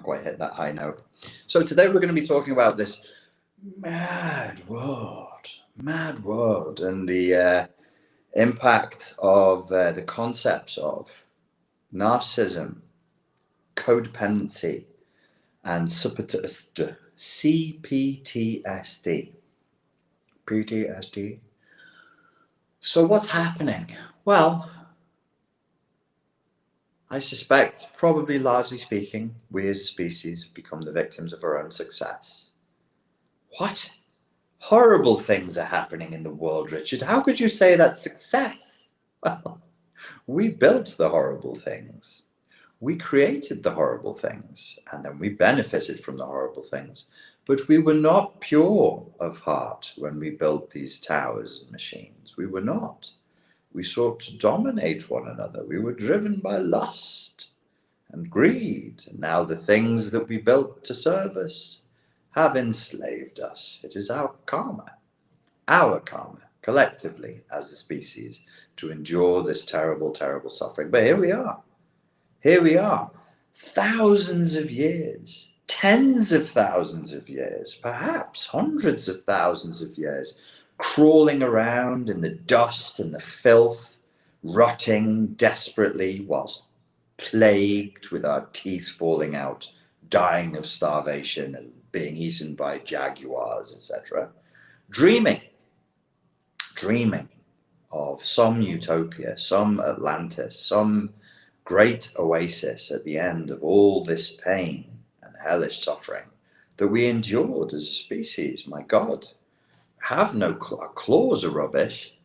quite hit that high note. So today we're going to be talking about this mad world, and the impact of the concepts of narcissism, codependency, and CPTSD. PTSD. So what's happening? Well, I suspect, probably largely speaking, we as a species have become the victims of our own success. What? Horrible things are happening in the world, Richard. How could you say that's success? Well, we built the horrible things. We created the horrible things, and then we benefited from the horrible things. But we were not pure of heart when we built these towers and machines. We were not. We sought to dominate one another. We were driven by lust and greed. And now the things that we built to serve us have enslaved us. It is our karma, collectively as a species, to endure this terrible, terrible suffering. But here we are, thousands of years, tens of thousands of years, perhaps hundreds of thousands of years, crawling around in the dust and the filth, rotting desperately whilst plagued with our teeth falling out, dying of starvation and being eaten by jaguars, etc. Dreaming of some utopia, some Atlantis, some great oasis at the end of all this pain and hellish suffering that we endured as a species. My God, have no our claws are rubbish,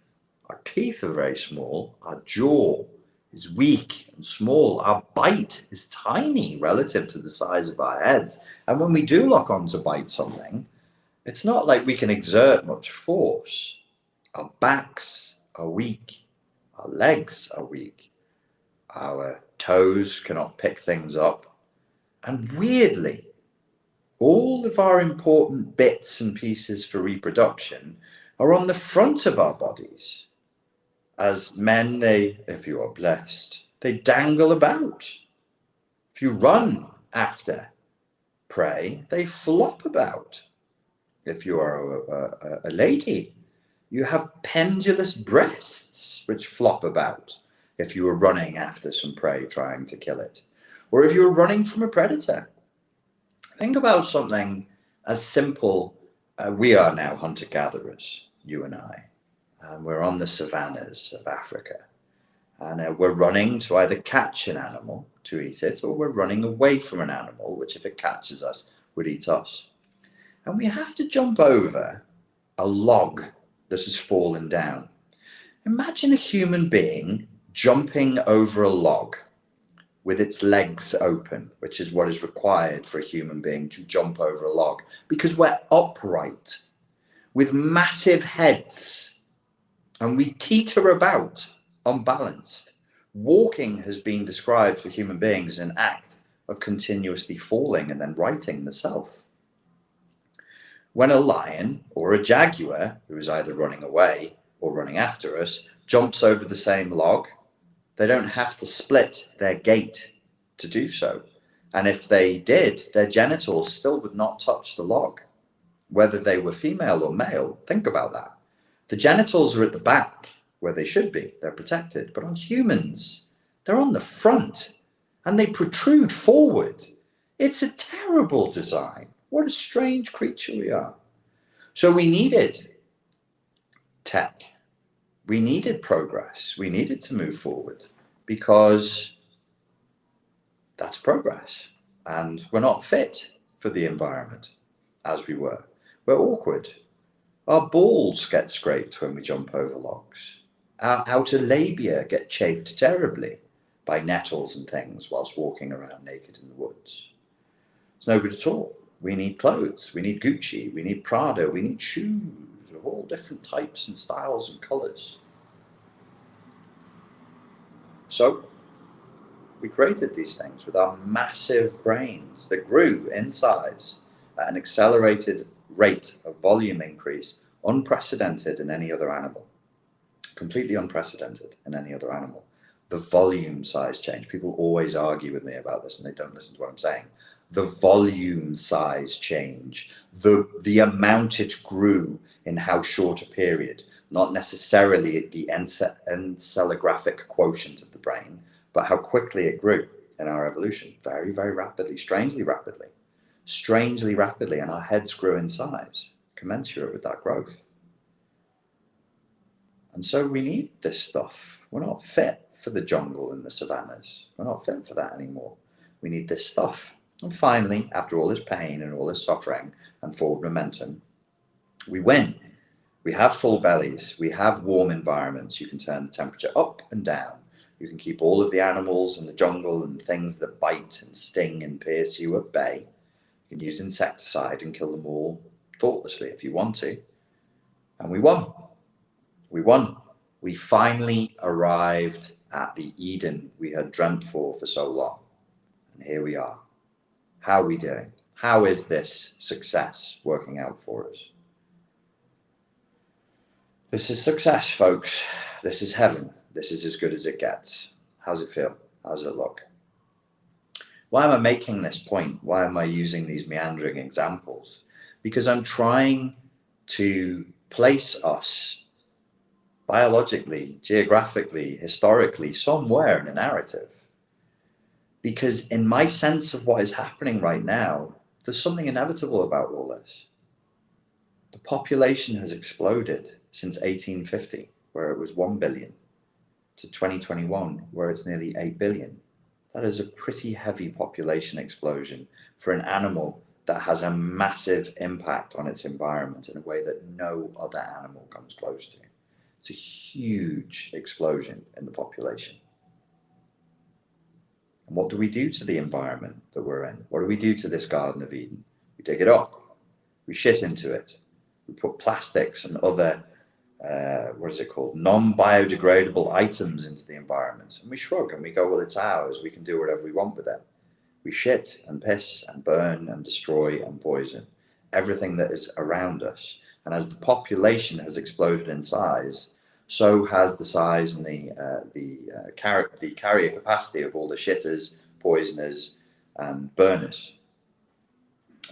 our teeth are very small, our jaw is weak and small, our bite is tiny relative to the size of our heads, and when we do lock on to bite something, it's not like we can exert much force. Our backs are weak, our legs are weak, our toes cannot pick things up, and weirdly, all of our important bits and pieces for reproduction are on the front of our bodies. As men, if you are blessed, they dangle about. If you run after prey, they flop about. If you are a lady, you have pendulous breasts which flop about if you are running after some prey trying to kill it. Or if you are running from a predator. Think about something as simple. We are now hunter-gatherers, you and I. And we're on the savannas of Africa. And we're running to either catch an animal to eat it, or we're running away from an animal, which if it catches us, would eat us. And we have to jump over a log that has fallen down. Imagine a human being jumping over a log with its legs open, which is what is required for a human being to jump over a log, because we're upright with massive heads and we teeter about unbalanced. Walking has been described for human beings as an act of continuously falling and then righting the self. When a lion or a jaguar, who is either running away or running after us, jumps over the same log, they don't have to split their gait to do so. And if they did, their genitals still would not touch the log, whether they were female or male. Think about that. The genitals are at the back where they should be. They're protected. But on humans, they're on the front and they protrude forward. It's a terrible design. What a strange creature we are. So we needed tech. We needed progress. We needed to move forward because that's progress. And we're not fit for the environment as we were. We're awkward. Our balls get scraped when we jump over logs. Our outer labia get chafed terribly by nettles and things whilst walking around naked in the woods. It's no good at all. We need clothes. We need Gucci. We need Prada. We need shoes of all different types and styles and colors. So we created these things with our massive brains that grew in size at an accelerated rate of volume increase, unprecedented in any other animal. Completely unprecedented in any other animal. The volume size change. People always argue with me about this and they don't listen to what I'm saying. the volume size change, the amount it grew in how short a period, not necessarily the encephalographic quotient of the brain, but how quickly it grew in our evolution. Very, very rapidly, strangely rapidly, and our heads grew in size, commensurate with that growth. And so we need this stuff. We're not fit for the jungle and the savannas. We're not fit for that anymore. We need this stuff. And finally, after all this pain and all this suffering and forward momentum, we win. We have full bellies. We have warm environments. You can turn the temperature up and down. You can keep all of the animals in the jungle and things that bite and sting and pierce you at bay. You can use insecticide and kill them all thoughtlessly if you want to. And we won. We won. We finally arrived at the Eden we had dreamt for so long. And here we are. How are we doing? How is this success working out for us? This is success, folks. This is heaven. This is as good as it gets. How's it feel? How does it look? Why am I making this point? Why am I using these meandering examples? Because I'm trying to place us biologically, geographically, historically, somewhere in a narrative. Because in my sense of what is happening right now, there's something inevitable about all this. The population has exploded since 1850, where it was 1 billion, to 2021, where it's nearly 8 billion. That is a pretty heavy population explosion for an animal that has a massive impact on its environment in a way that no other animal comes close to. It's a huge explosion in the population. And what do we do to the environment that we're in? What do we do to this Garden of Eden? We dig it up. We shit into it. We put plastics and other, non-biodegradable items into the environment. And we shrug and we go, well, it's ours. We can do whatever we want with it. We shit and piss and burn and destroy and poison everything that is around us. And as the population has exploded in size, so has the size and the carrier capacity of all the shitters, poisoners, and burners.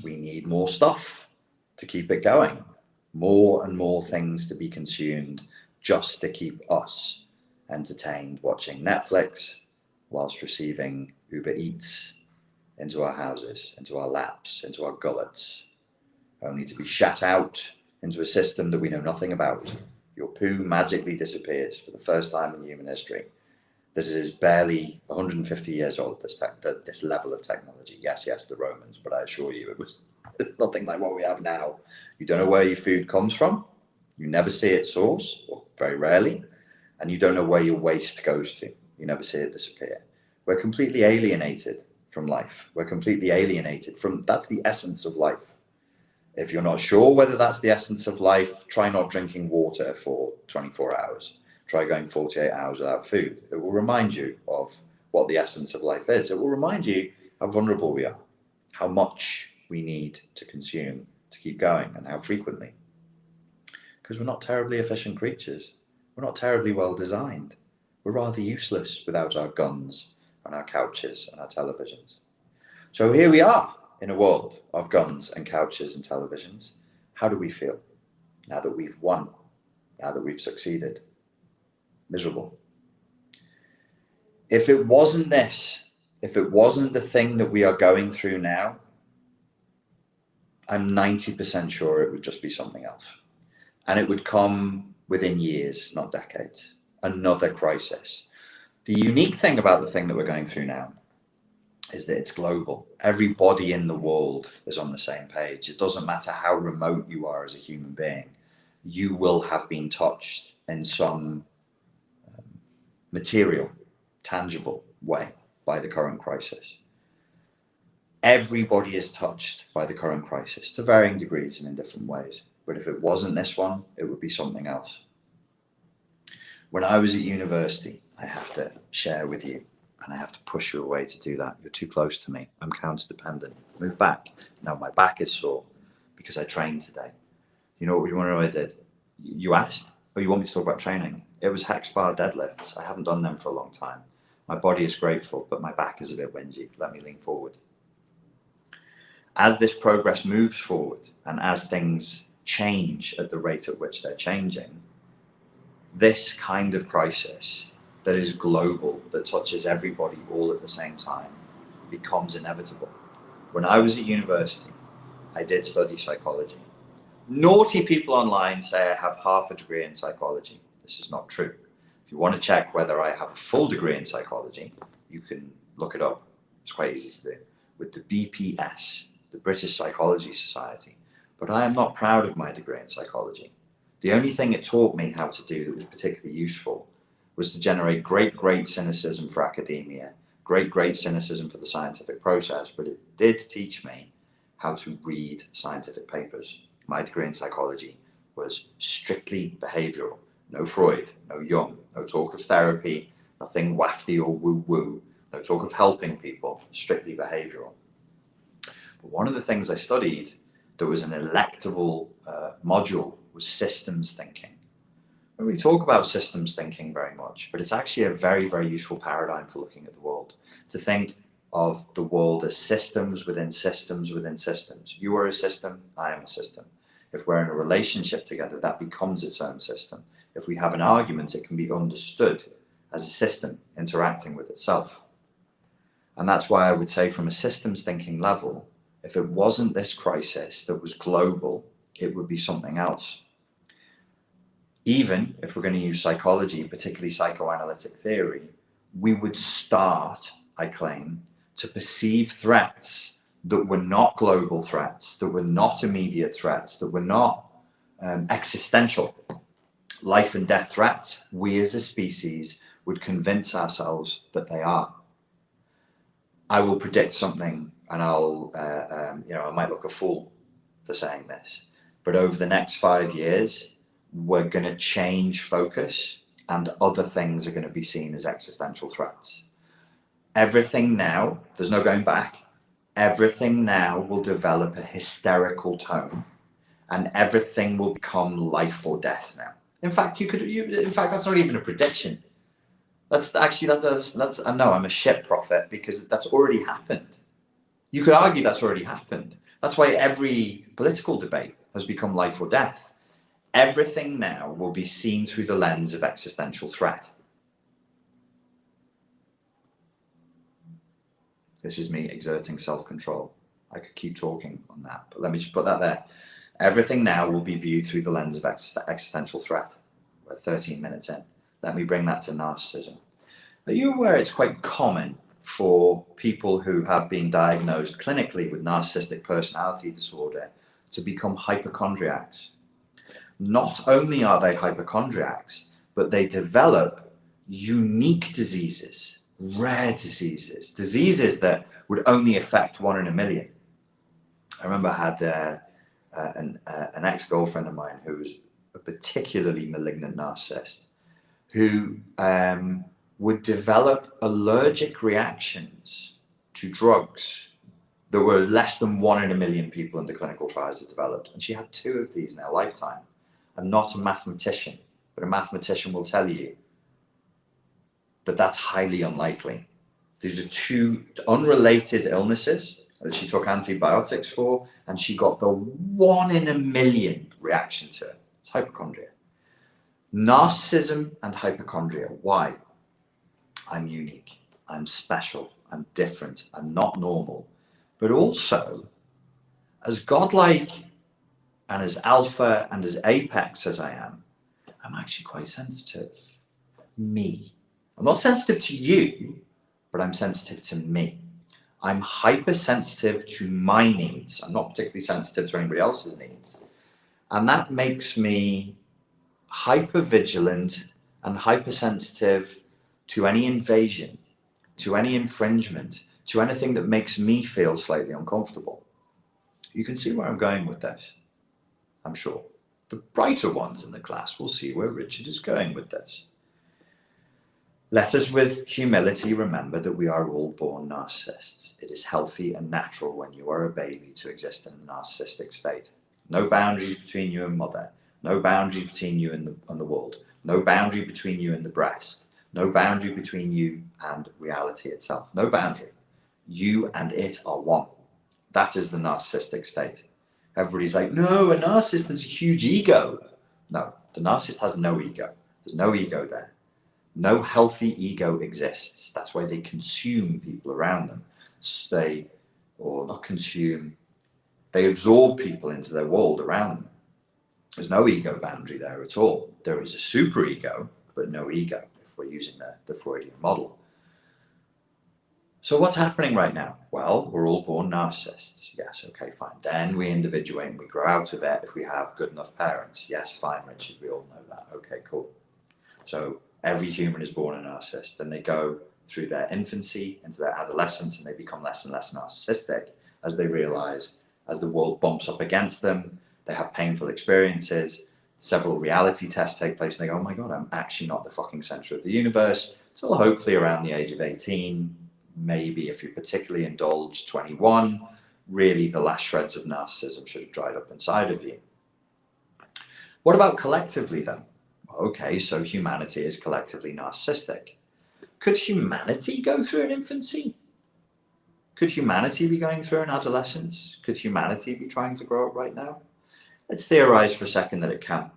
We need more stuff to keep it going. More and more things to be consumed just to keep us entertained, watching Netflix whilst receiving Uber Eats into our houses, into our laps, into our gullets, only to be shat out into a system that we know nothing about. Your poo magically disappears for the first time in human history. This is barely 150 years old, this level of technology. Yes, the Romans, but I assure you it's nothing like what we have now. You don't know where your food comes from. You never see its source, or very rarely. And you don't know where your waste goes to. You never see it disappear. We're completely alienated from life. We're completely alienated from, that's the essence of life. If you're not sure whether that's the essence of life, try not drinking water for 24 hours. Try going 48 hours without food. It will remind you of what the essence of life is. It will remind you how vulnerable we are, how much we need to consume to keep going, and how frequently. Because we're not terribly efficient creatures. We're not terribly well designed. We're rather useless without our guns and our couches and our televisions. So here we are in a world of guns and couches and televisions. How do we feel now that we've won, now that we've succeeded? Miserable. If it wasn't this, if it wasn't the thing that we are going through now, I'm 90% sure it would just be something else. And it would come within years, not decades. Another crisis. The unique thing about the thing that we're going through now is that it's global. Everybody in the world is on the same page. It doesn't matter how remote you are as a human being. You will have been touched in some material, tangible way by the current crisis. Everybody is touched by the current crisis to varying degrees and in different ways. But if it wasn't this one, it would be something else. When I was at university, I have to share with you, and I have to push you away to do that. You're too close to me. I'm counter dependent. Move back. No, my back is sore because I trained today. You know what you want to know I did? You asked, oh, you want me to talk about training? It was hex bar deadlifts. I haven't done them for a long time. My body is grateful, but my back is a bit whingy. Let me lean forward. As this progress moves forward and as things change at the rate at which they're changing, this kind of crisis that is global, that touches everybody all at the same time, becomes inevitable. When I was at university, I did study psychology. Naughty people online say I have half a degree in psychology. This is not true. If you want to check whether I have a full degree in psychology, you can look it up. It's quite easy to do. With the BPS, the British Psychology Society. But I am not proud of my degree in psychology. The only thing it taught me how to do that was particularly useful was to generate great cynicism for academia, great cynicism for the scientific process, but it did teach me how to read scientific papers. My degree in psychology was strictly behavioral. No Freud, no Jung, no talk of therapy, nothing wafty or woo-woo, no talk of helping people, strictly behavioral. But one of the things I studied that was an electable module was systems thinking. We talk about systems thinking very much, but it's actually a very useful paradigm for looking at the world. To think of the world as systems within systems within systems. You are a system, I am a system. If we're in a relationship together, that becomes its own system. If we have an argument, it can be understood as a system interacting with itself. And that's why I would say from a systems thinking level, if it wasn't this crisis that was global, it would be something else. Even if we're going to use psychology, particularly psychoanalytic theory, we would start, I claim, to perceive threats that were not global threats, that were not immediate threats, that were not existential, life and death threats. We as a species would convince ourselves that they are. I will predict something, and I might look a fool for saying this, but over the next 5 years, we're going to change focus and other things are going to be seen as existential threats. Everything now, there's no going back, everything now will develop a hysterical tone and everything will become life or death now. In fact, that's not even a prediction. That's I know I'm a shit prophet because that's already happened. You could argue that's already happened. That's why every political debate has become life or death. Everything now will be seen through the lens of existential threat. This is me exerting self-control. I could keep talking on that, but let me just put that there. Everything now will be viewed through the lens of existential threat. We're 13 minutes in. Let me bring that to narcissism. Are you aware it's quite common for people who have been diagnosed clinically with narcissistic personality disorder to become hypochondriacs? Not only are they hypochondriacs, but they develop unique diseases, rare diseases, diseases that would only affect 1 in a million. I remember I had an ex-girlfriend of mine who was a particularly malignant narcissist who would develop allergic reactions to drugs that were less than 1 in a million people in the clinical trials had developed. And she had 2 of these in her lifetime. I'm not a mathematician, but a mathematician will tell you that that's highly unlikely. These are 2 unrelated illnesses that she took antibiotics for, and she got the 1 in a million reaction to it. It's hypochondria. Narcissism and hypochondria. Why? I'm unique. I'm special. I'm different. I'm not normal. But also, as godlike and as alpha and as apex as I am, I'm actually quite sensitive. Me. I'm not sensitive to you, but I'm sensitive to me. I'm hypersensitive to my needs. I'm not particularly sensitive to anybody else's needs. And that makes me hypervigilant and hypersensitive to any invasion, to any infringement, to anything that makes me feel slightly uncomfortable. You can see where I'm going with this, I'm sure. The brighter ones in the class will see where Richard is going with this. Let us with humility remember that we are all born narcissists. It is healthy and natural when you are a baby to exist in a narcissistic state. No boundaries between you and mother. No boundaries between you and the world. No boundary between you and the breast. No boundary between you and reality itself. No boundary. You and it are one. That is the narcissistic state. Everybody's like, no, a narcissist has a huge ego. No, the narcissist has no ego. There's no ego there. No healthy ego exists. That's why they consume people around them. They absorb people into their world around them. There's no ego boundary there at all. There is a superego, but no ego, if we're using the Freudian model. So what's happening right now? Well, we're all born narcissists. Yes, okay, fine. Then we individuate and we grow out of it if we have good enough parents. Yes, fine, Richard, we all know that. Okay, cool. So every human is born a narcissist. Then they go through their infancy into their adolescence and they become less and less narcissistic as they realize, as the world bumps up against them, they have painful experiences, several reality tests take place, and they go, oh my God, I'm actually not the fucking center of the universe, until hopefully around the age of 18, maybe if you particularly indulge 21, really the last shreds of narcissism should have dried up inside of you. What about collectively then? Okay, so humanity is collectively narcissistic. Could humanity go through an infancy? Could humanity be going through an adolescence? Could humanity be trying to grow up right now? Let's theorize for a second that it can.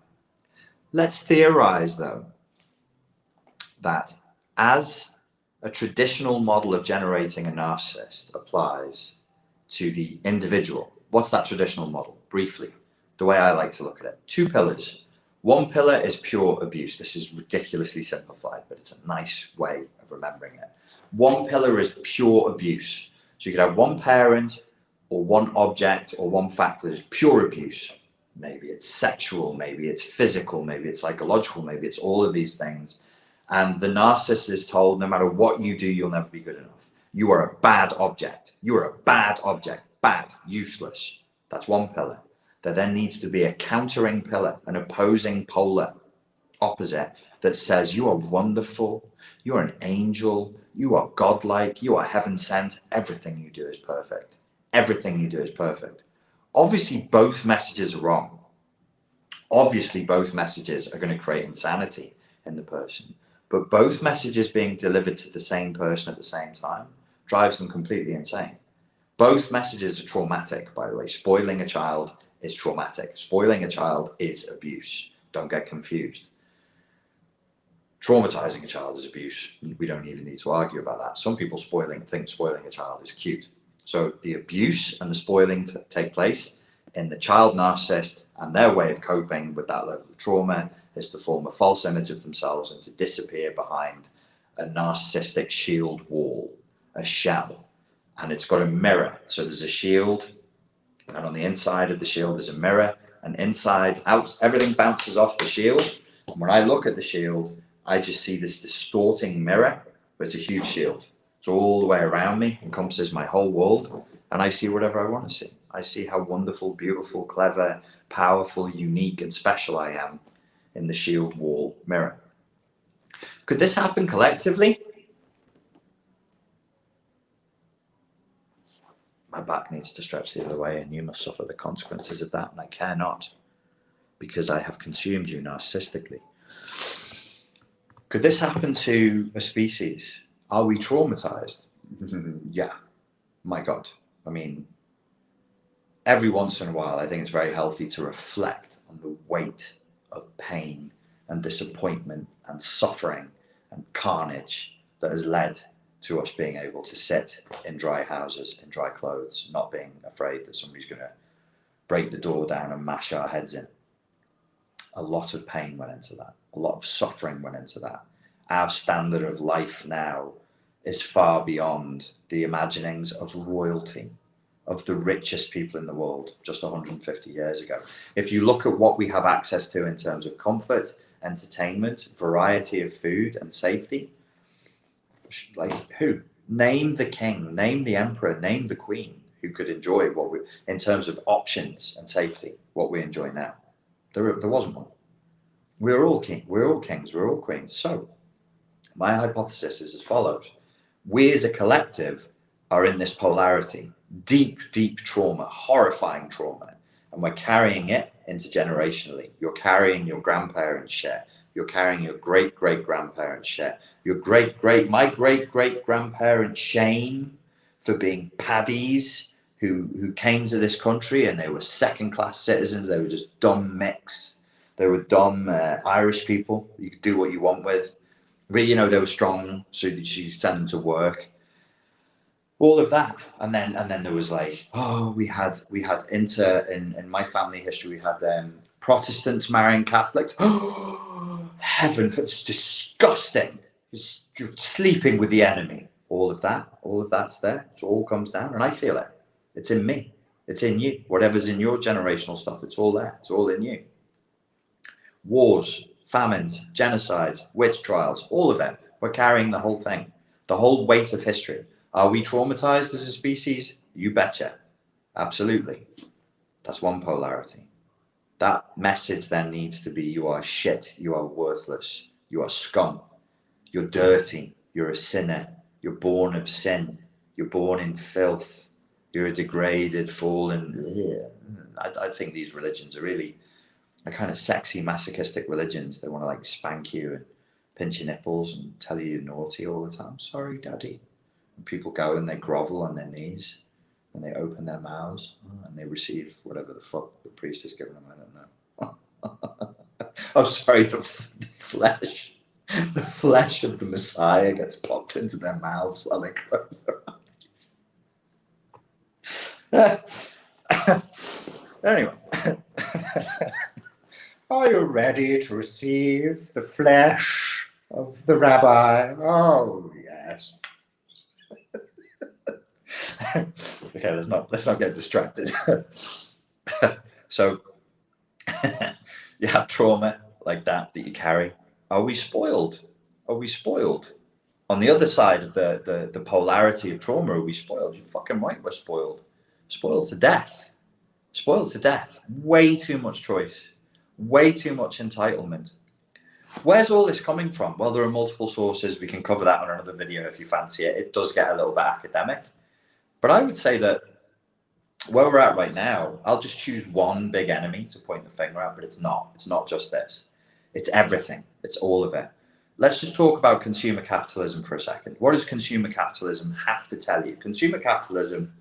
Let's theorize, though, that as a traditional model of generating a narcissist applies to the individual, what's that traditional model? Briefly, the way I like to look at it. 2 pillars. One pillar is pure abuse. This is ridiculously simplified, but it's a nice way of remembering it. One pillar is pure abuse. So you could have one parent or one object or one factor that is pure abuse. Maybe it's sexual, maybe it's physical, maybe it's psychological, maybe it's all of these things. And the narcissist is told, no matter what you do, you'll never be good enough. You are a bad object. You are a bad object. Bad, useless. That's one pillar. There then needs to be a countering pillar, an opposing polar opposite that says you are wonderful, you are an angel, you are godlike, you are heaven sent, everything you do is perfect. Everything you do is perfect. Obviously, both messages are wrong. Obviously, both messages are going to create insanity in the person. But both messages being delivered to the same person at the same time drives them completely insane. Both messages are traumatic, by the way. Spoiling a child is traumatic. Spoiling a child is abuse. Don't get confused. Traumatizing a child is abuse. We don't even need to argue about that. Some people think spoiling a child is cute. So the abuse and the spoiling take place in the child narcissist, and their way of coping with that level of trauma is to form a false image of themselves and to disappear behind a narcissistic shield wall, a shell. And it's got a mirror. So there's a shield, and on the inside of the shield is a mirror, and inside out everything bounces off the shield. And when I look at the shield, I just see this distorting mirror, but it's a huge shield. It's all the way around me, encompasses my whole world, and I see whatever I want to see. I see how wonderful, beautiful, clever, powerful, unique, and special I am in the shield wall mirror. Could this happen collectively? My back needs to stretch the other way, and you must suffer the consequences of that, and I care not, because I have consumed you narcissistically. Could this happen to a species? Are we traumatized? Yeah, my God. I mean, every once in a while, I think it's very healthy to reflect on the weight of pain and disappointment and suffering and carnage that has led to us being able to sit in dry houses, in dry clothes, not being afraid that somebody's going to break the door down and mash our heads in. A lot of pain went into that. A lot of suffering went into that. Our standard of life now is far beyond the imaginings of royalty, of the richest people in the world just 150 years ago. If you look at what we have access to in terms of comfort, entertainment, variety of food, and safety, like who? Name the king, name the emperor, name the queen who could enjoy what we, in terms of options and safety, what we enjoy now. There wasn't one. We're all kings, we're all queens. So my hypothesis is as follows. We as a collective are in this polarity, deep, deep trauma, horrifying trauma, and we're carrying it intergenerationally. You're carrying your grandparents' share. You're carrying your great-great-grandparents' share. My great-great-grandparents' shame for being paddies who came to this country and they were second-class citizens. They were just dumb mix. They were dumb Irish people you could do what you want with. But, you know, they were strong, so you send them to work. All of that. And then there was like, oh, we had in my family history, we had Protestants marrying Catholics. Oh, heaven, that's disgusting. You're sleeping with the enemy. All of that's there. It all comes down, and I feel it. It's in me. It's in you. Whatever's in your generational stuff, it's all there. It's all in you. Wars, famines, genocides, witch trials, all of it. We're carrying the whole thing, the whole weight of history. Are we traumatized as a species? You betcha. Absolutely. That's one polarity. That message then needs to be, you are shit, you are worthless, you are scum, you're dirty, you're a sinner, you're born of sin, you're born in filth, you're a degraded, fallen. I think these religions are really a kind of sexy, masochistic religions. They want to like spank you and pinch your nipples and tell you you're naughty all the time. Sorry, daddy. And people go and they grovel on their knees and they open their mouths and they receive whatever the fuck the priest has given them. I don't know. Oh, sorry, the flesh. The flesh of the Messiah gets popped into their mouths while they close their eyes. Anyway. Are you ready to receive the flesh of the rabbi? Oh, yes. Okay, let's not get distracted. So you have trauma like that you carry. Are we spoiled? Are we spoiled? On the other side of the polarity of trauma, are we spoiled? You're fucking right, we're spoiled. Spoiled to death. Spoiled to death. Way too much choice. Way too much entitlement. Where's all this coming from? Well, there are multiple sources. We can cover that on another video if you fancy it. It does get a little bit academic. But I would say that where we're at right now, I'll just choose one big enemy to point the finger at, but it's not. It's not just this. It's everything. It's all of it. Let's just talk about consumer capitalism for a second. What does consumer capitalism have to tell you? Consumer capitalism,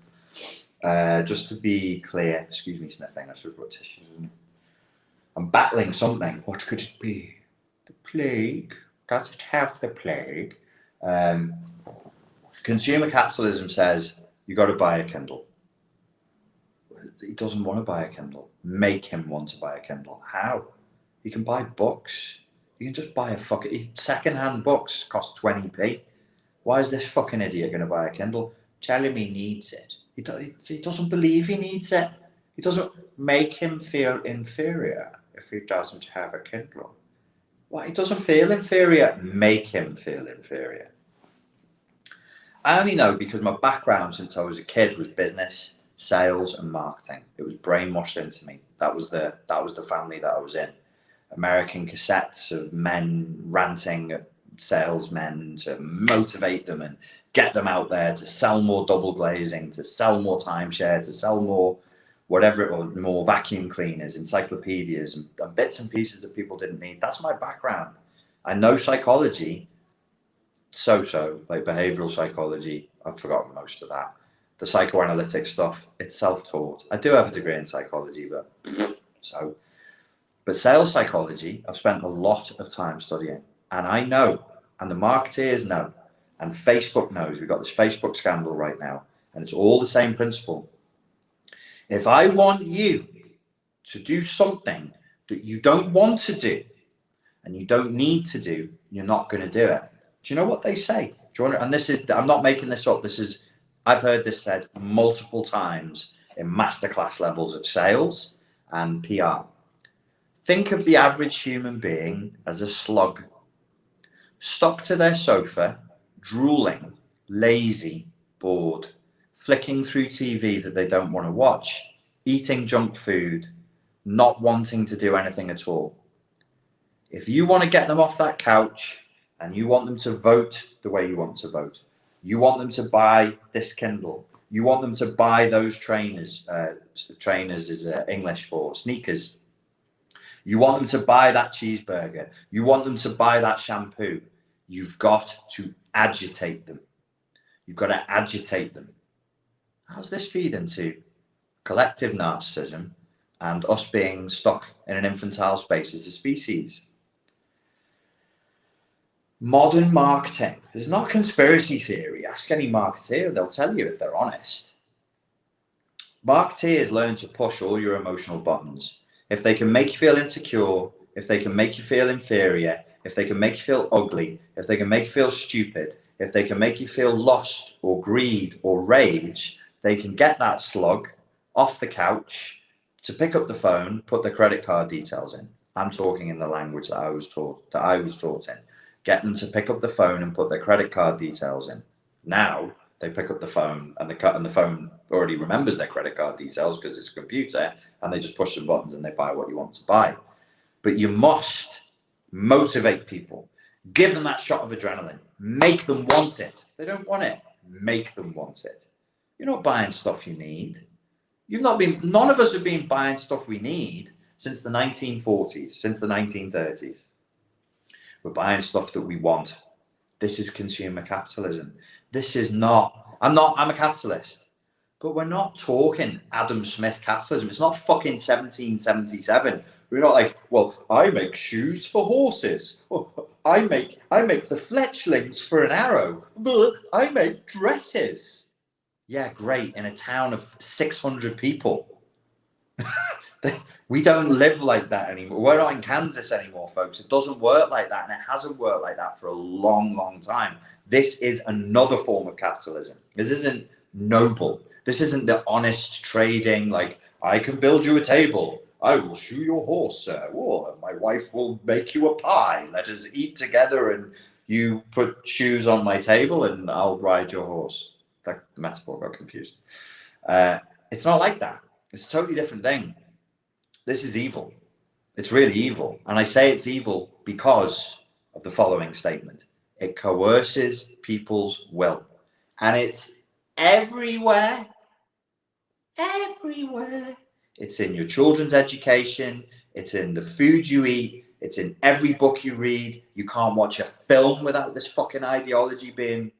just to be clear, excuse me sniffing, I should have got tissues. I'm battling something. What could it be? The plague? Does it have the plague? Consumer capitalism says you got to buy a Kindle. He doesn't want to buy a Kindle. Make him want to buy a Kindle. How? You can buy books. You can just buy a fucking second-hand books cost 20p. Why is this fucking idiot going to buy a Kindle? Tell him he needs it. He doesn't believe he needs it. He doesn't make him feel inferior if he doesn't have a Kindle. Well, he doesn't feel inferior. Make him feel inferior. I only know because my background since I was a kid was business, sales, and marketing. It was brainwashed into me. That was the family that I was in. American cassettes of men ranting at salesmen to motivate them and get them out there to sell more double glazing, to sell more timeshare, to sell more whatever it was, more vacuum cleaners, encyclopedias, and bits and pieces that people didn't need. That's my background. I know psychology, like behavioral psychology. I've forgotten most of that. The psychoanalytic stuff, it's self-taught. I do have a degree in psychology, but sales psychology, I've spent a lot of time studying. And I know, and the marketeers know, and Facebook knows. We've got this Facebook scandal right now, and it's all the same principle. If I want you to do something that you don't want to do, and you don't need to do, you're not going to do it. Do you know what they say? Do you want to, and this is, I'm not making this up. I've heard this said multiple times in masterclass levels of sales and PR. Think of the average human being as a slug, stuck to their sofa, drooling, lazy, bored, flicking through TV that they don't want to watch, eating junk food, not wanting to do anything at all. If you want to get them off that couch and you want them to vote the way you want to vote, you want them to buy this Kindle, you want them to buy those trainers, trainers is English for sneakers, you want them to buy that cheeseburger, you want them to buy that shampoo, you've got to agitate them. You've got to agitate them. How's this feed into collective narcissism and us being stuck in an infantile space as a species? Modern marketing is not conspiracy theory. Ask any marketeer, they'll tell you if they're honest. Marketeers learn to push all your emotional buttons. If they can make you feel insecure, if they can make you feel inferior, if they can make you feel ugly, if they can make you feel stupid, if they can make you feel lost or greed or rage, they can get that slug off the couch to pick up the phone, put the credit card details in. I'm talking in the language that I was taught in. Get them to pick up the phone and put their credit card details in. Now they pick up the phone and the phone already remembers their credit card details because it's a computer, and they just push some buttons and they buy what you want to buy. But you must motivate people. Give them that shot of adrenaline. Make them want it. They don't want it. Make them want it. You're not buying stuff you need. None of us have been buying stuff we need since the 1940s, since the 1930s. We're buying stuff that we want. This is consumer capitalism. This is not, I'm a capitalist, but we're not talking Adam Smith capitalism. It's not fucking 1777. We're not like, well, I make shoes for horses. I make the fletchlings for an arrow. I make dresses. Yeah, great. In a town of 600 people. We don't live like that anymore. We're not in Kansas anymore, folks. It doesn't work like that, and it hasn't worked like that for a long, long time. This is another form of capitalism. This isn't noble. This isn't the honest trading, like, I can build you a table. I will shoe your horse, sir. Oh, my wife will make you a pie. Let us eat together, and you put shoes on my table, and I'll ride your horse. That metaphor got confused. It's not like that. It's a totally different thing. This is evil. It's really evil. And I say it's evil because of the following statement. It coerces people's will. And it's everywhere. Everywhere. It's in your children's education. It's in the food you eat. It's in every book you read. You can't watch a film without this fucking ideology being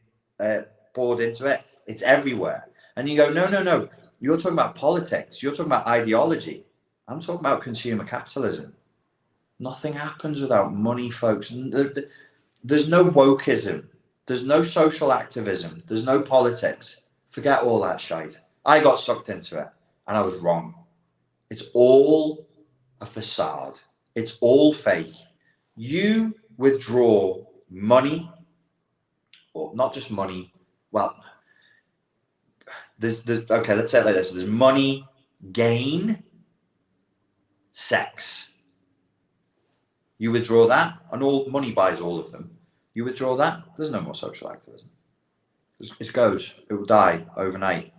poured into it. It's everywhere. And you go, no. You're talking about politics. You're talking about ideology. I'm talking about consumer capitalism. Nothing happens without money, folks. There's no wokeism. There's no social activism. There's no politics. Forget all that shite. I got sucked into it, and I was wrong. It's all a facade. It's all fake. You withdraw money, or not just money. Well, okay, let's say it like this. There's money, gain, sex. You withdraw that, and all money buys all of them. You withdraw that, there's no more social activism. It goes. It will die overnight.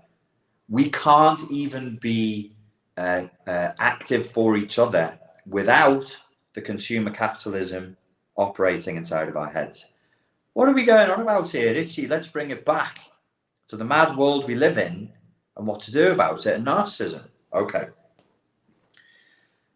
We can't even be active for each other without the consumer capitalism operating inside of our heads. What are we going on about here, Richie? Let's bring it back to the mad world we live in and what to do about it and narcissism. Okay.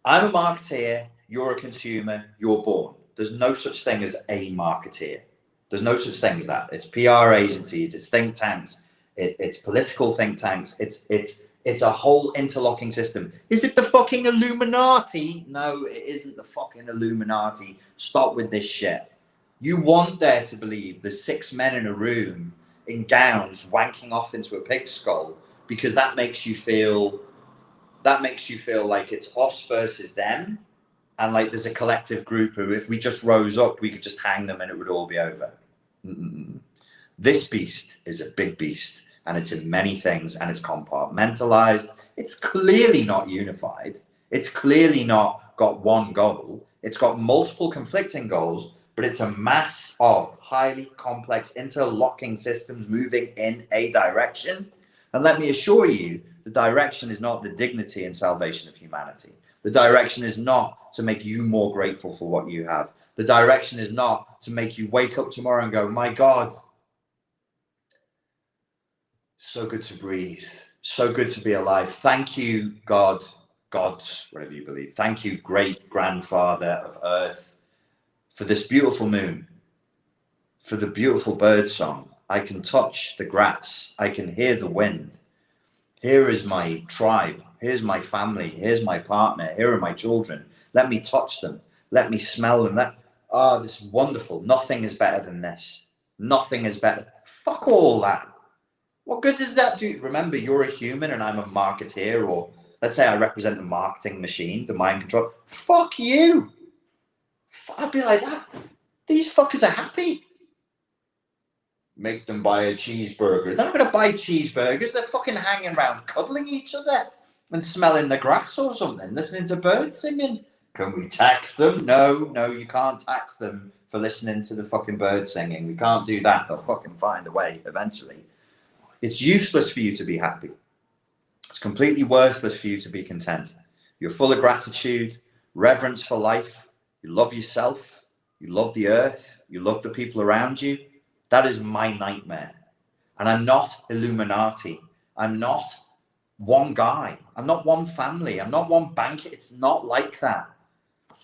I'm a marketeer, you're a consumer, you're born. There's no such thing as a marketeer. There's no such thing as that. It's PR agencies, it's think tanks, it's political think tanks, it's a whole interlocking system. Is it the fucking Illuminati? No, it isn't the fucking Illuminati. Stop with this shit. You want there to believe there's 6 men in a room in gowns wanking off into a pig's skull because that makes you feel like it's us versus them, and like there's a collective group who, if we just rose up, we could just hang them and it would all be over. This beast is a big beast, and it's in many things, and it's compartmentalized. It's clearly not unified. It's clearly not got one goal. It's got multiple conflicting goals, but it's a mass of highly complex interlocking systems moving in a direction. And let me assure you, the direction is not the dignity and salvation of humanity. The direction is not to make you more grateful for what you have. The direction is not to make you wake up tomorrow and go, my God, so good to breathe, so good to be alive. Thank you, God, gods, whatever you believe. Thank you, great grandfather of Earth, for this beautiful moon, for the beautiful bird song. I can touch the grass. I can hear the wind. Here is my tribe. Here's my family. Here's my partner. Here are my children. Let me touch them. Let me smell them. This is wonderful. Nothing is better than this. Nothing is better. Fuck all that. What good does that do? Remember, you're a human and I'm a marketeer, or let's say I represent the marketing machine, the mind control. Fuck you. I'd be like that. These fuckers are happy. Make them buy a cheeseburger. They're not going to buy cheeseburgers. They're fucking hanging around, cuddling each other and smelling the grass or something, listening to birds singing. Can we tax them? No, you can't tax them for listening to the fucking birds singing. We can't do that. They'll fucking find a way eventually. It's useless for you to be happy. It's completely worthless for you to be content. You're full of gratitude, reverence for life. You love yourself. You love the earth. You love the people around you. That is my nightmare. And I'm not Illuminati. I'm not one guy. I'm not one family. I'm not one bank. It's not like that.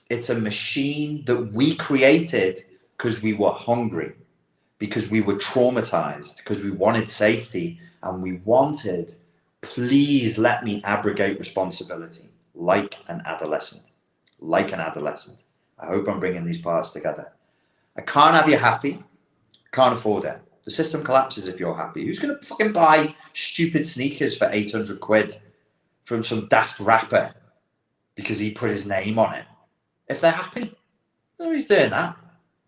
It's a machine that we created because we were hungry, because we were traumatized, because we wanted safety, and we wanted, please let me abrogate responsibility like an adolescent. Like an adolescent. I hope I'm bringing these parts together. I can't have you happy. Can't afford it. The system collapses if you're happy. Who's going to fucking buy stupid sneakers for 800 quid from some daft rapper because he put his name on it? If they're happy, nobody's doing that.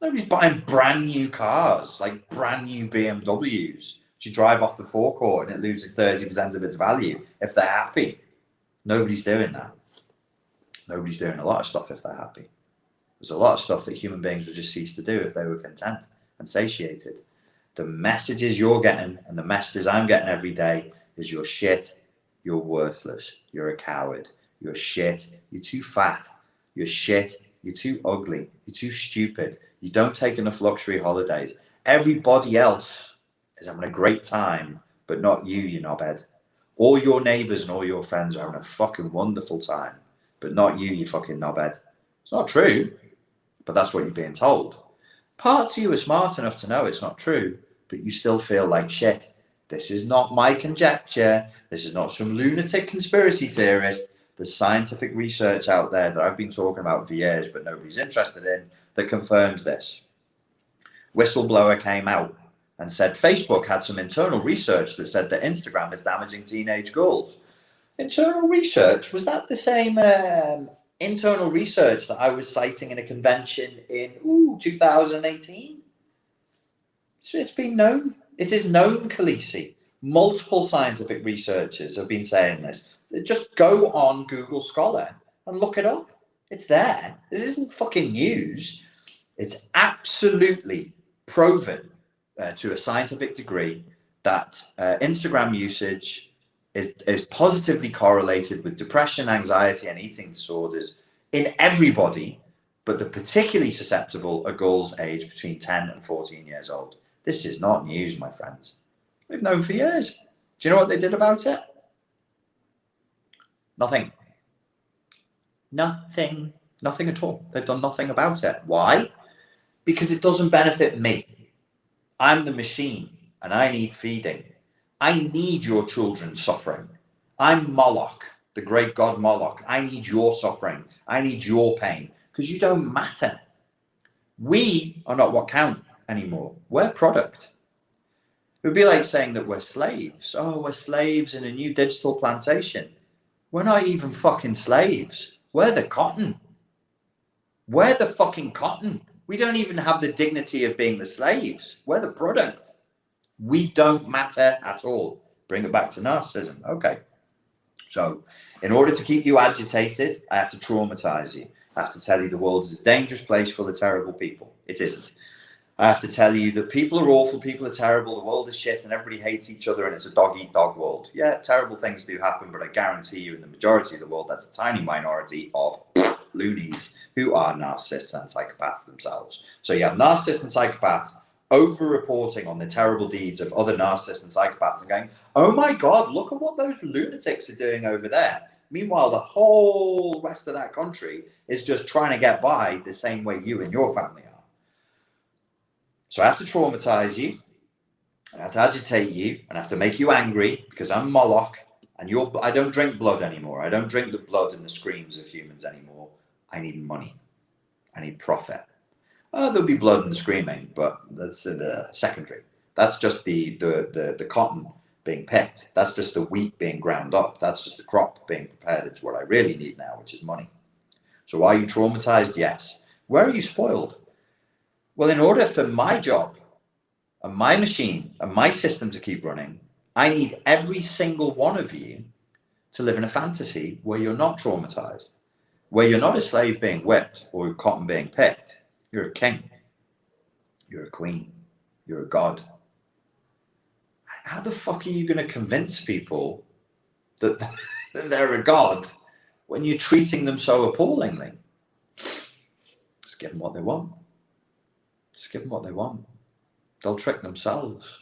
Nobody's buying brand new cars, like brand new BMWs, which you drive off the forecourt and it loses 30% of its value. If they're happy, nobody's doing that. Nobody's doing a lot of stuff if they're happy. There's a lot of stuff that human beings would just cease to do if they were content and satiated. The messages you're getting and the messages I'm getting every day is you're shit, you're worthless, you're a coward, you're shit, you're too fat, you're shit, you're too ugly, you're too stupid, you don't take enough luxury holidays. Everybody else is having a great time, but not you, you knobhead. All your neighbors and all your friends are having a fucking wonderful time, but not you, you fucking knobhead. It's not true, but that's what you're being told. Parts of you are smart enough to know it's not true, but you still feel like shit. This is not my conjecture. This is not some lunatic conspiracy theorist. There's scientific research out there that I've been talking about for years, but nobody's interested in, that confirms this. Whistleblower came out and said Facebook had some internal research that said that Instagram is damaging teenage girls. Internal research? Was that the same internal research that I was citing in a convention in 2018? It's been known. It is known, Khaleesi. Multiple scientific researchers have been saying this. Just go on Google Scholar and look it up. It's there. This isn't fucking news. It's absolutely proven to a scientific degree that Instagram usage is positively correlated with depression, anxiety, and eating disorders in everybody, but the particularly susceptible are girls aged between 10 and 14 years old. This is not news, my friends. We've known for years. Do you know what they did about it? Nothing. Nothing. Nothing at all. They've done nothing about it. Why? Because it doesn't benefit me. I'm the machine and I need feeding. I need your children suffering. I'm Moloch, the great god Moloch. I need your suffering. I need your pain because you don't matter. We are not what count anymore. We're product. It would be like saying that we're slaves. Oh, we're slaves in a new digital plantation. We're not even fucking slaves. We're the cotton. We're the fucking cotton. We don't even have the dignity of being the slaves. We're the product. We don't matter at all. Bring it back to narcissism. Okay. So in order to keep you agitated, I have to traumatize you. I have to tell you the world is a dangerous place full of terrible people. It isn't. I have to tell you that people are awful, people are terrible, the world is shit, and everybody hates each other, and it's a dog-eat-dog world. Yeah, terrible things do happen, but I guarantee you in the majority of the world, that's a tiny minority of loonies who are narcissists and psychopaths themselves. So you have narcissists and psychopaths over-reporting on the terrible deeds of other narcissists and psychopaths and going, oh my God, look at what those lunatics are doing over there. Meanwhile, the whole rest of that country is just trying to get by the same way you and your family are. So I have to traumatize you, I have to agitate you, and I have to make you angry because I'm Moloch, And I don't drink blood anymore. I don't drink the blood and the screams of humans anymore. I need money. I need profit. There'll be blood and screaming, but that's secondary. That's just the cotton being picked. That's just the wheat being ground up. That's just the crop being prepared. It's what I really need now, which is money. So are you traumatized? Yes. Where are you spoiled? Well, in order for my job and my machine and my system to keep running, I need every single one of you to live in a fantasy where you're not traumatized, where you're not a slave being whipped or cotton being picked. You're a king. You're a queen. You're a god. How the fuck are you going to convince people that they're a god when you're treating them so appallingly? Just give them what they want. Just give them what they want. They'll trick themselves.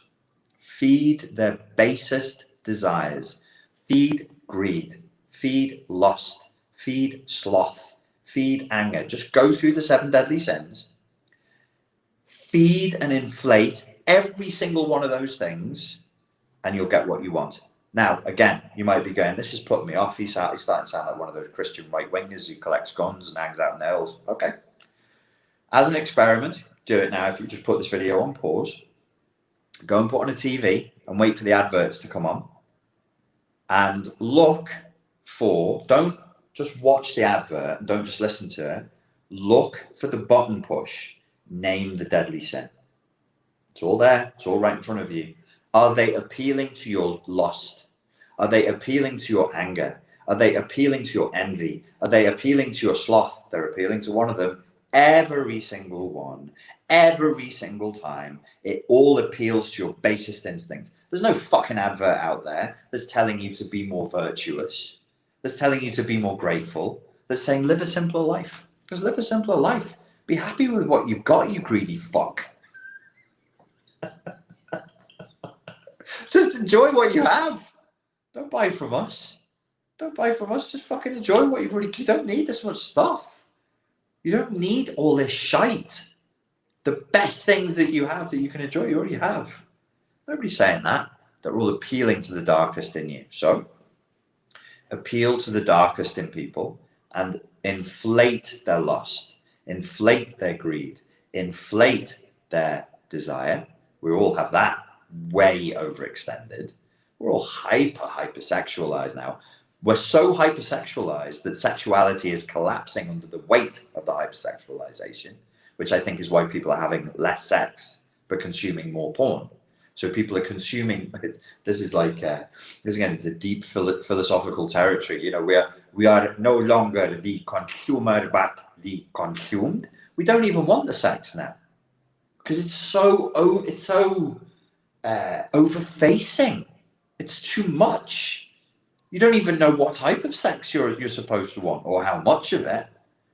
Feed their basest desires. Feed greed. Feed lust. Feed sloth. Feed anger. Just go through the 7 deadly sins. Feed and inflate every single one of those things, and you'll get what you want. Now, again, you might be going, this is putting me off. He's starting to sound like one of those Christian right-wingers who collects guns and hangs out in the hills. Okay. As an experiment, do it now. If you just put this video on pause, go and put on a TV and wait for the adverts to come on. And look for, don't just watch the advert and don't just listen to it. Look for the button push. Name the deadly sin. It's all there. It's all right in front of you. Are they appealing to your lust? Are they appealing to your anger? Are they appealing to your envy? Are they appealing to your sloth? They're appealing to one of them. Every single one, every single time, it all appeals to your basest instincts. There's no fucking advert out there that's telling you to be more virtuous, that's telling you to be more grateful, that's saying live a simpler life. Because live a simpler life. Be happy with what you've got, you greedy fuck. Just enjoy what you have. Don't buy from us. Don't buy from us. Just fucking enjoy what you've already. You don't need this much stuff. You don't need all this shite. The best things that you have that you can enjoy, you already have. Nobody's saying that. They're all appealing to the darkest in you. So, appeal to the darkest in people and inflate their lust, inflate their greed, inflate their desire. We all have that way overextended. We're all hypersexualized now. We're so hypersexualized that sexuality is collapsing under the weight of the hypersexualization, which I think is why people are having less sex but consuming more porn. So people are consuming. This is like this is getting into deep philosophical territory. You know, we are no longer the consumer but the consumed. We don't even want the sex now because it's so overfacing. It's too much. You don't even know what type of sex you're supposed to want or how much of it.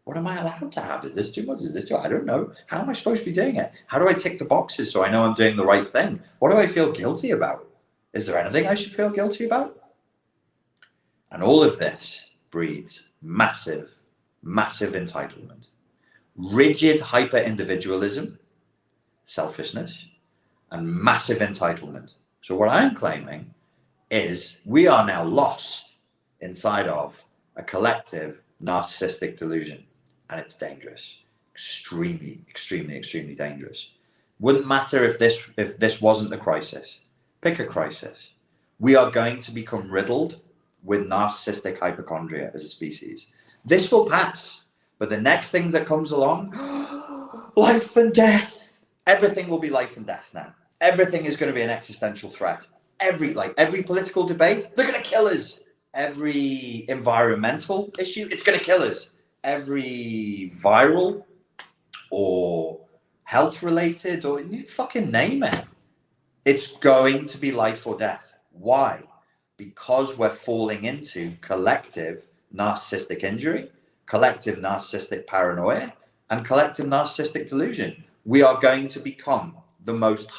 What am I allowed to have? Is this too much? Is this too? I don't know. How am I supposed to be doing it? How do I tick the boxes so I know I'm doing the right thing? What do I feel guilty about? Is there anything I should feel guilty about? And all of this breeds massive, massive entitlement, rigid hyper-individualism, selfishness, and massive entitlement. So what I'm claiming is we are now lost inside of a collective narcissistic delusion, and it's dangerous, extremely, extremely, extremely dangerous. Wouldn't matter if this wasn't the crisis. Pick a crisis. We are going to become riddled with narcissistic hypochondria as a species. This will pass, but the next thing that comes along, life and death. Everything will be life and death now. Everything is going to be an existential threat. Every political debate, they're going to kill us. Every environmental issue, it's going to kill us. Every viral or health related, or you fucking name it, it's going to be life or death. Why? Because we're falling into collective narcissistic injury, collective narcissistic paranoia, and collective narcissistic delusion. We are going to become the most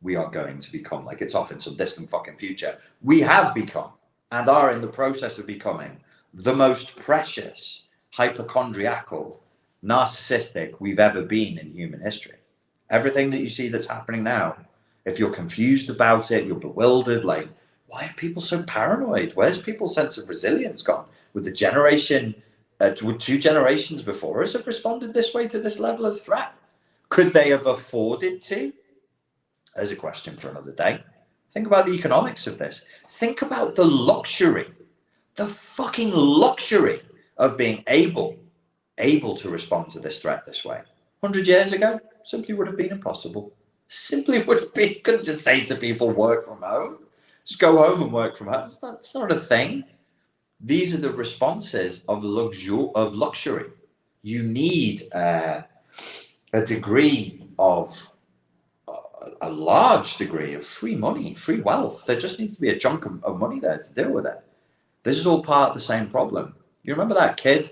we are going to become, like it's off in some distant fucking future. We have become and are in the process of becoming the most precious, hypochondriacal, narcissistic we've ever been in human history. Everything that you see that's happening now, if you're confused about it, you're bewildered, like Why are people so paranoid? Where's people's sense of resilience gone? With the generation, with 2 generations before us have responded this way to this level of threat? Could they have afforded to? There's a question for another day. Think about the economics of this. Think about the luxury, the fucking luxury of being able to respond to this threat this way. 100 years ago, simply would have been impossible. Simply would have been, couldn't just say to people, work from home. Just go home and work from home. That's not a thing. These are the responses of luxury. You need a degree of, a large degree of free money, free wealth. There just needs to be a chunk of money there to deal with it. This is all part of the same problem. You remember that kid?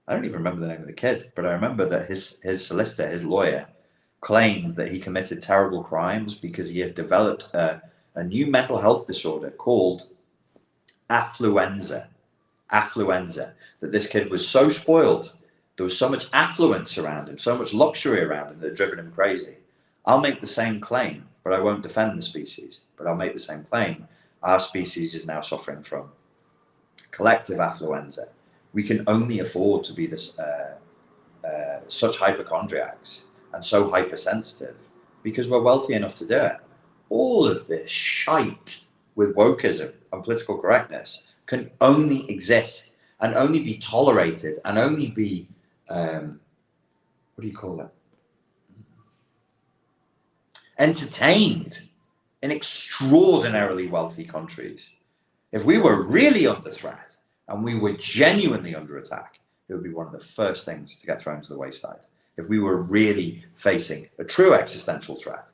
I don't even remember the name of the kid, but I remember that his solicitor, his lawyer, claimed that he committed terrible crimes because he had developed a new mental health disorder called affluenza. Affluenza. That this kid was so spoiled, there was so much affluence around him, so much luxury around him that had driven him crazy. I'll make the same claim, but I won't defend the species. But I'll make the same claim. Our species is now suffering from collective affluenza. We can only afford to be this such hypochondriacs and so hypersensitive because we're wealthy enough to do it. All of this shite with wokeism and political correctness can only exist and only be tolerated and only be, what do you call it? Entertained in extraordinarily wealthy countries. If we were really under threat and we were genuinely under attack, it would be one of the first things to get thrown to the wayside. If we were really facing a true existential threat,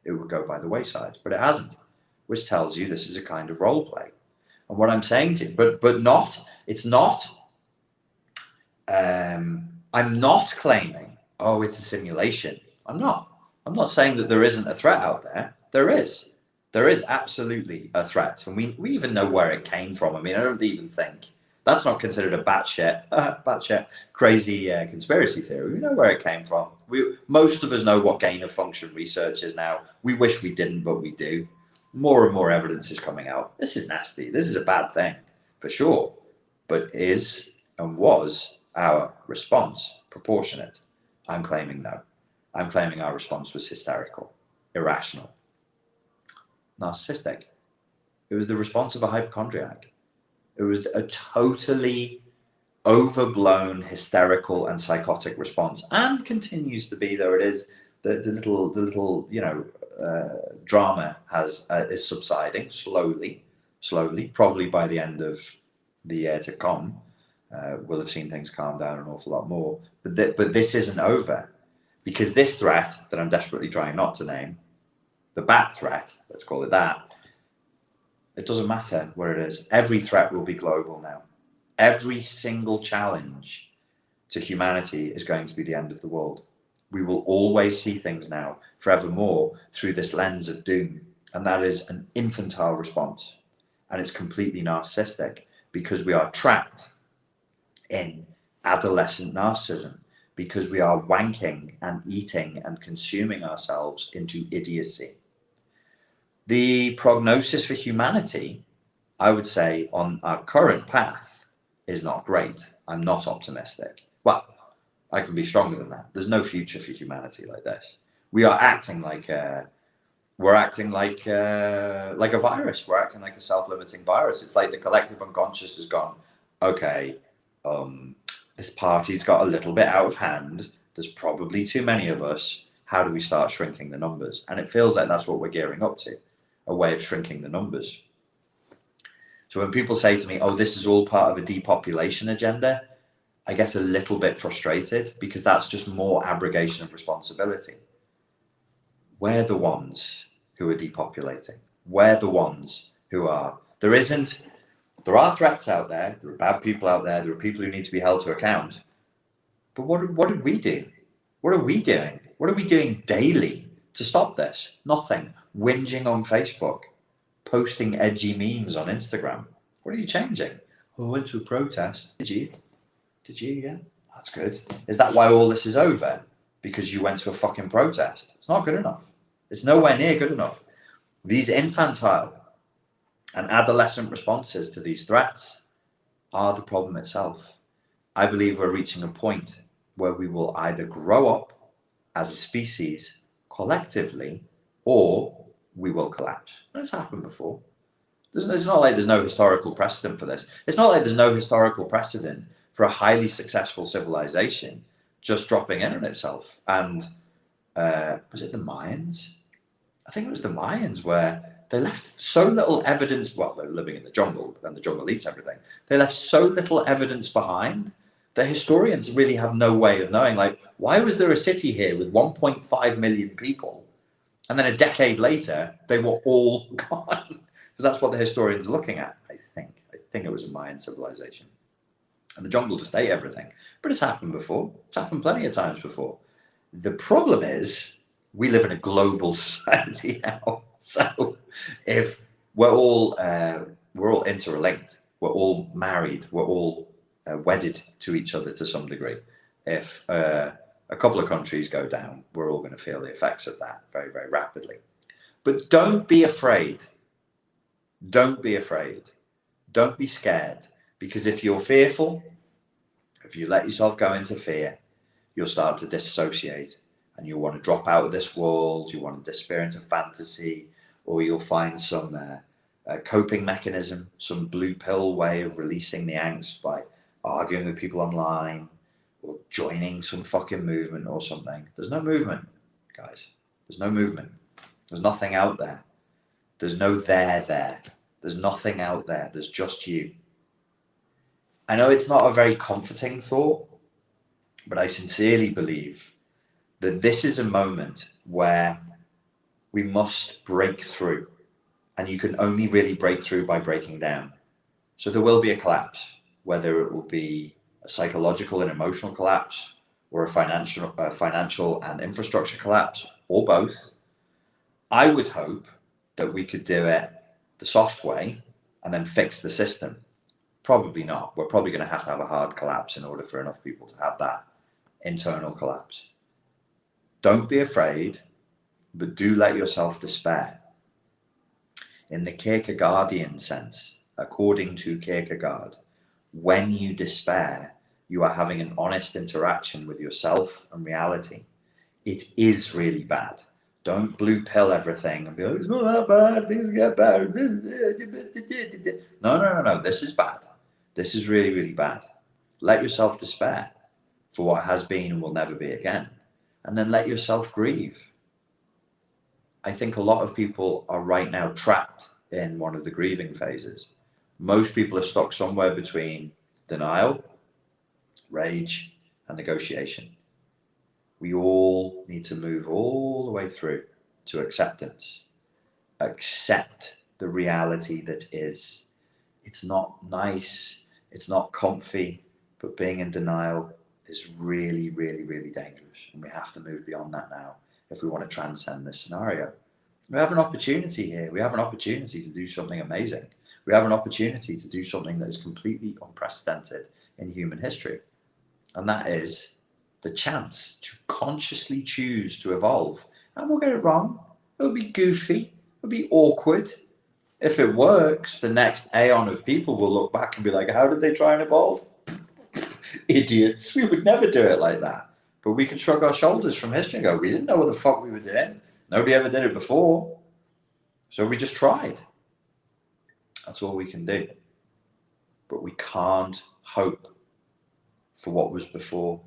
it would go by the wayside, but it hasn't, which tells you this is a kind of role play. And what I'm saying to you, but not, it's not, I'm not claiming, oh, it's a simulation. I'm not saying that there isn't a threat out there. There is absolutely a threat. And we even know where it came from. I mean, I don't even think that's not considered a batshit crazy conspiracy theory. We know where it came from. Most of us know what gain of function research is now. We wish we didn't, but we do. More and more evidence is coming out. This is nasty. This is a bad thing, for sure. But is and was our response proportionate? I'm claiming no. I'm claiming our response was hysterical, irrational, narcissistic. It was the response of a hypochondriac. It was a totally overblown, hysterical, and psychotic response, and continues to be. Though it is the little drama is subsiding slowly. Probably by the end of the year to come, we'll have seen things calm down an awful lot more. But this isn't over, because this threat that I'm desperately trying not to name, the bat threat, let's call it that. It doesn't matter where it is. Every threat will be global now. Every single challenge to humanity is going to be the end of the world. We will always see things now, forevermore, through this lens of doom. And that is an infantile response. And it's completely narcissistic, because we are trapped in adolescent narcissism, because we are wanking and eating and consuming ourselves into idiocy. The prognosis for humanity, I would say, on our current path is not great. I'm not optimistic. Well, I can be stronger than that. There's no future for humanity like this. We are acting like a virus. We're acting like a self-limiting virus. It's like the collective unconscious has gone, okay, this party's got a little bit out of hand. There's probably too many of us. How do we start shrinking the numbers? And it feels like that's what we're gearing up to, a way of shrinking the numbers. So when people say to me, oh, this is all part of a depopulation agenda, I get a little bit frustrated, because that's just more abrogation of responsibility. We're the ones who are depopulating. We're the ones who are. There are threats out there. There are bad people out there. There are people who need to be held to account. But what did we do? What are we doing? What are we doing daily to stop this? Nothing. Whinging on Facebook, posting edgy memes on Instagram. What are you changing? Oh, I went to a protest. Did you? Yeah. That's good. Is that why all this is over? Because you went to a fucking protest? It's not good enough. It's nowhere near good enough. These infantile And adolescent responses to these threats are the problem itself. I believe we're reaching a point where we will either grow up as a species collectively, or we will collapse. And it's happened before. It's not like there's no historical precedent for this. It's not like there's no historical precedent for a highly successful civilization just dropping in on itself. And was it the Mayans? I think it was the Mayans, where they left so little evidence. Well, they were living in the jungle, and the jungle eats everything. They left so little evidence behind that historians really have no way of knowing, like, why was there a city here with 1.5 million people, and then a decade later they were all gone? Because that's what the historians are looking at. I think it was a Mayan civilization, and the jungle just ate everything. But it's happened before. It's happened plenty of times before. The problem is we live in a global society now. So if we're all interlinked, we're all married, we're all wedded to each other to some degree. If a couple of countries go down, we're all going to feel the effects of that very, very rapidly. But don't be afraid. Don't be afraid. Don't be scared. Because if you're fearful, if you let yourself go into fear, you'll start to dissociate, and you'll want to drop out of this world. You want to disappear into fantasy, or you'll find some coping mechanism, some blue pill way of releasing the angst by arguing with people online or joining some fucking movement or something. There's no movement, guys. There's no movement. There's nothing out there. There's no there. There's nothing out there. There's just you. I know it's not a very comforting thought, but I sincerely believe that this is a moment where we must break through, and you can only really break through by breaking down. So there will be a collapse, whether it will be a psychological and emotional collapse, or a financial and infrastructure collapse, or both. I would hope that we could do it the soft way and then fix the system. Probably not. We're probably going to have a hard collapse in order for enough people to have that internal collapse. Don't be afraid, but do let yourself despair. In the Kierkegaardian sense, according to Kierkegaard, when you despair, you are having an honest interaction with yourself and reality. It is really bad. Don't blue pill everything and be like, it's not that bad, things get better. No. This is bad. This is really, really bad. Let yourself despair for what has been and will never be again. And then let yourself grieve. I think a lot of people are right now trapped in one of the grieving phases. Most people are stuck somewhere between denial, rage, and negotiation. We all need to move all the way through to acceptance. Accept the reality that is. It's not nice, it's not comfy, but being in denial is really, really, really dangerous. And we have to move beyond that now if we want to transcend this scenario. We have an opportunity here. We have an opportunity to do something amazing. We have an opportunity to do something that is completely unprecedented in human history. And that is the chance to consciously choose to evolve. And we'll get it wrong. It'll be goofy. It'll be awkward. If it works, the next aeon of people will look back and be like, how did they try and evolve? Idiots. We would never do it like that. But we can shrug our shoulders from history and go, we didn't know what the fuck we were doing. Nobody ever did it before. So we just tried. That's all we can do. But we can't hope for what was before.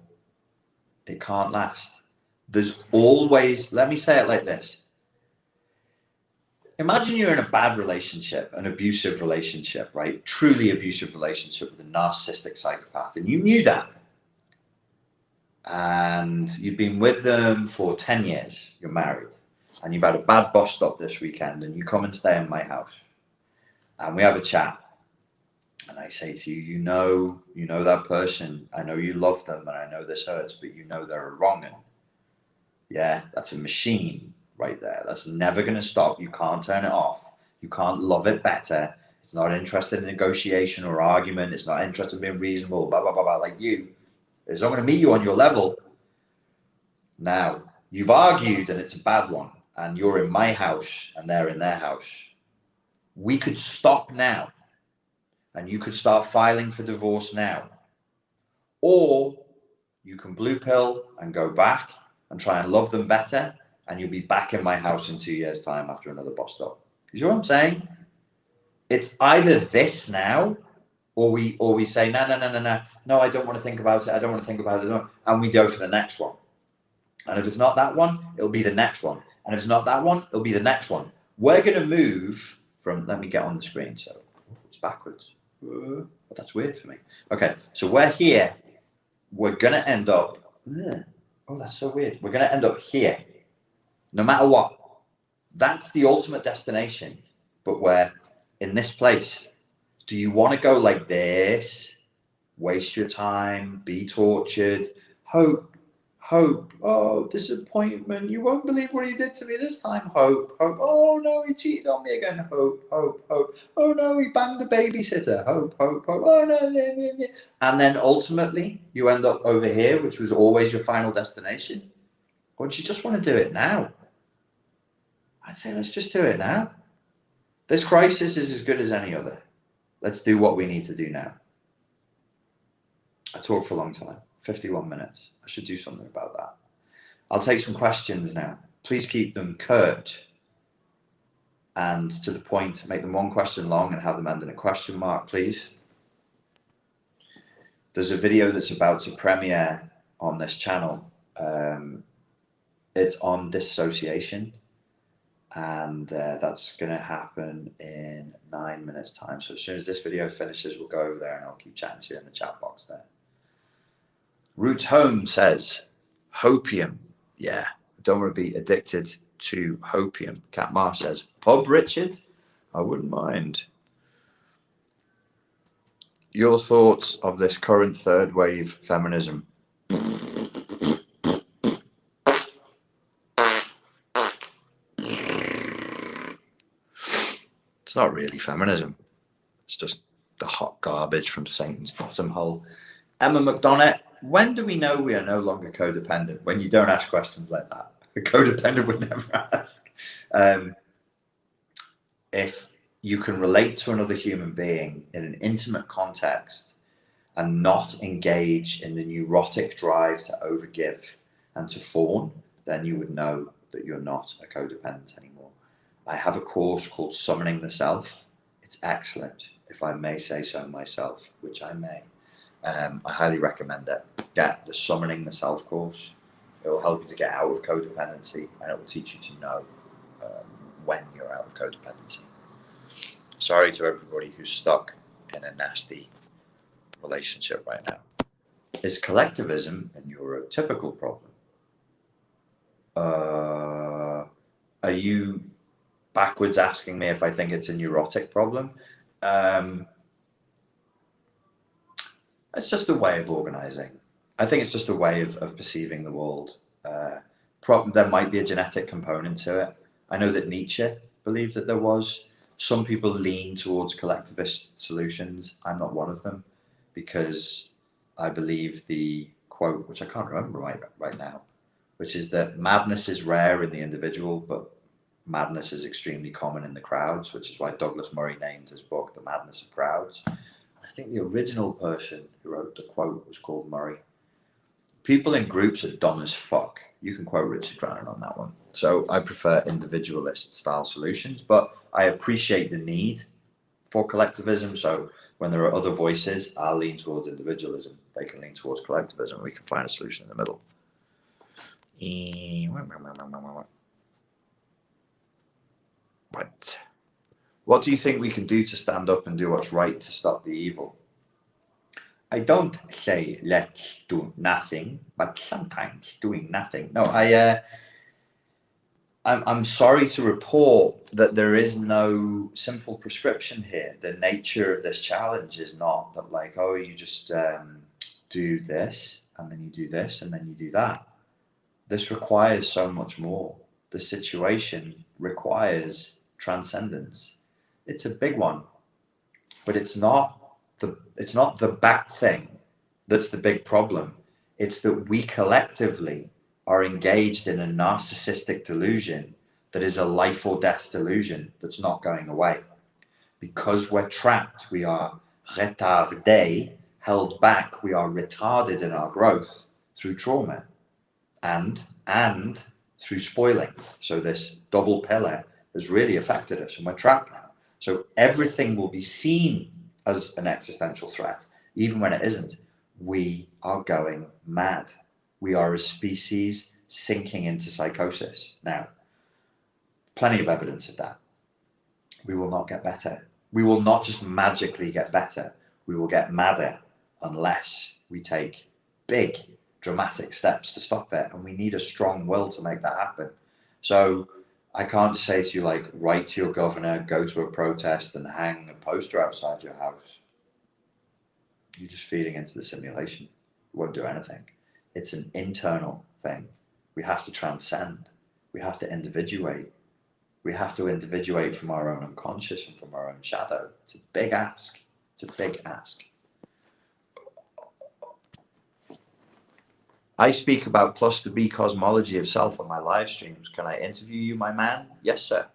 It can't last. There's always, let me say it like this. Imagine you're in a bad relationship, an abusive relationship, right? Truly abusive relationship with a narcissistic psychopath. And you knew that. And you've been with them for 10 years. You're married. And you've had a bad bus stop this weekend. And you come and stay in my house. And we have a chat. And I say to you, you know that person. I know you love them. And I know this hurts. But you know they're a wrong 'un. Yeah, that's a machine right there. That's never going to stop. You can't turn it off. You can't love it better. It's not interested in negotiation or argument. It's not interested in being reasonable, blah, blah, blah, blah, like you. It's not going to meet you on your level. Now, you've argued and it's a bad one. And you're in my house and they're in their house. We could stop now, and you could start filing for divorce now. Or you can blue pill and go back and try and love them better, and you'll be back in my house in 2 years' time after another bust up. You see what I'm saying? It's either this now, or we say, no, I don't want to think about it, no. And we go for the next one. And if it's not that one, it'll be the next one. And if it's not that one, it'll be the next one. We're going to move from, let me get on the screen, so it's backwards. But that's weird for me. Okay, so we're here. We're going to end up, oh, that's so weird. We're going to end up here, no matter what. That's the ultimate destination, but we're in this place. Do you want to go like this, waste your time, be tortured, hope, oh, disappointment, you won't believe what he did to me this time, hope, oh no, he cheated on me again, hope, oh no, he banged the babysitter, hope, oh no, and then ultimately you end up over here, which was always your final destination? Or do you just want to do it now? I'd say let's just do it now. This crisis is as good as any other. Let's do what we need to do now. I talked for a long time, 51 minutes. I should do something about that. I'll take some questions now. Please keep them curt and to the point. Make them one question long and have them end in a question mark, please. There's a video that's about to premiere on this channel. It's on dissociation. And that's going to happen in 9 minutes time. So as soon as this video finishes, we'll go over there and I'll keep chatting to you in the chat box there. Roots Home says, hopium. Yeah, don't want to be addicted to hopium. Cat Marsh says, Pub Richard? I wouldn't mind. Your thoughts of this current third wave feminism? It's not really feminism. It's just the hot garbage from Satan's bottom hole. Emma McDonough, when do we know we are no longer codependent? When you don't ask questions like that. A codependent would never ask. If you can relate to another human being in an intimate context and not engage in the neurotic drive to overgive and to fawn, then you would know that you're not a codependent anymore. I have a course called Summoning the Self. It's excellent, if I may say so myself, which I may. I highly recommend it. Get the Summoning the Self course. It will help you to get out of codependency, and it will teach you to know when you're out of codependency. Sorry to everybody who's stuck in a nasty relationship right now. Is collectivism a neurotypical problem? Are you backwards asking me if I think it's a neurotic problem? It's just a way of organizing. I think it's just a way of perceiving the world. There might be a genetic component to it. I know that Nietzsche believed that there was. Some people lean towards collectivist solutions. I'm not one of them, because I believe the quote, which I can't remember right now, which is that madness is rare in the individual, but madness is extremely common in the crowds, which is why Douglas Murray named his book The Madness of Crowds. I think the original person who wrote the quote was called Murray. People in groups are dumb as fuck. You can quote Richard Brannon on that one. So I prefer individualist style solutions, but I appreciate the need for collectivism. So when there are other voices, I'll lean towards individualism. They can lean towards collectivism. We can find a solution in the middle. Right. What do you think we can do to stand up and do what's right to stop the evil? I don't say let's do nothing, but sometimes doing nothing. No, I'm sorry to report that there is no simple prescription here. The nature of this challenge is not that, like, oh, you just do this, and then you do this, and then you do that. This requires so much more. The situation requires transcendence. It's a big one, but it's not the bad thing that's the big problem. It's that we collectively are engaged in a narcissistic delusion that is a life or death delusion that's not going away. Because we're trapped, we are retardé, held back, we are retarded in our growth through trauma and through spoiling. So this double pillar has really affected us, and we're trapped now. So everything will be seen as an existential threat, even when it isn't. We are going mad. We are a species sinking into psychosis. Now, plenty of evidence of that. We will not get better. We will not just magically get better. We will get madder unless we take big, dramatic steps to stop it. And we need a strong will to make that happen. So I can't say to you, like, write to your governor, go to a protest and hang a poster outside your house. You're just feeding into the simulation. It won't do anything. It's an internal thing. We have to transcend. We have to individuate. We have to individuate from our own unconscious and from our own shadow. It's a big ask. It's a big ask. I speak about cluster B cosmology of self on my live streams. Can I interview you, my man? Yes, sir.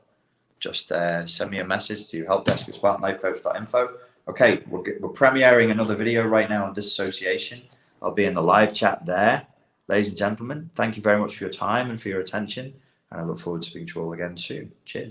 Just send me a message to helpdesk@spartanlifecoach.info. Okay, we're premiering another video right now on disassociation. I'll be in the live chat there. Ladies and gentlemen, thank you very much for your time and for your attention. And I look forward to speaking to you all again soon. Cheers.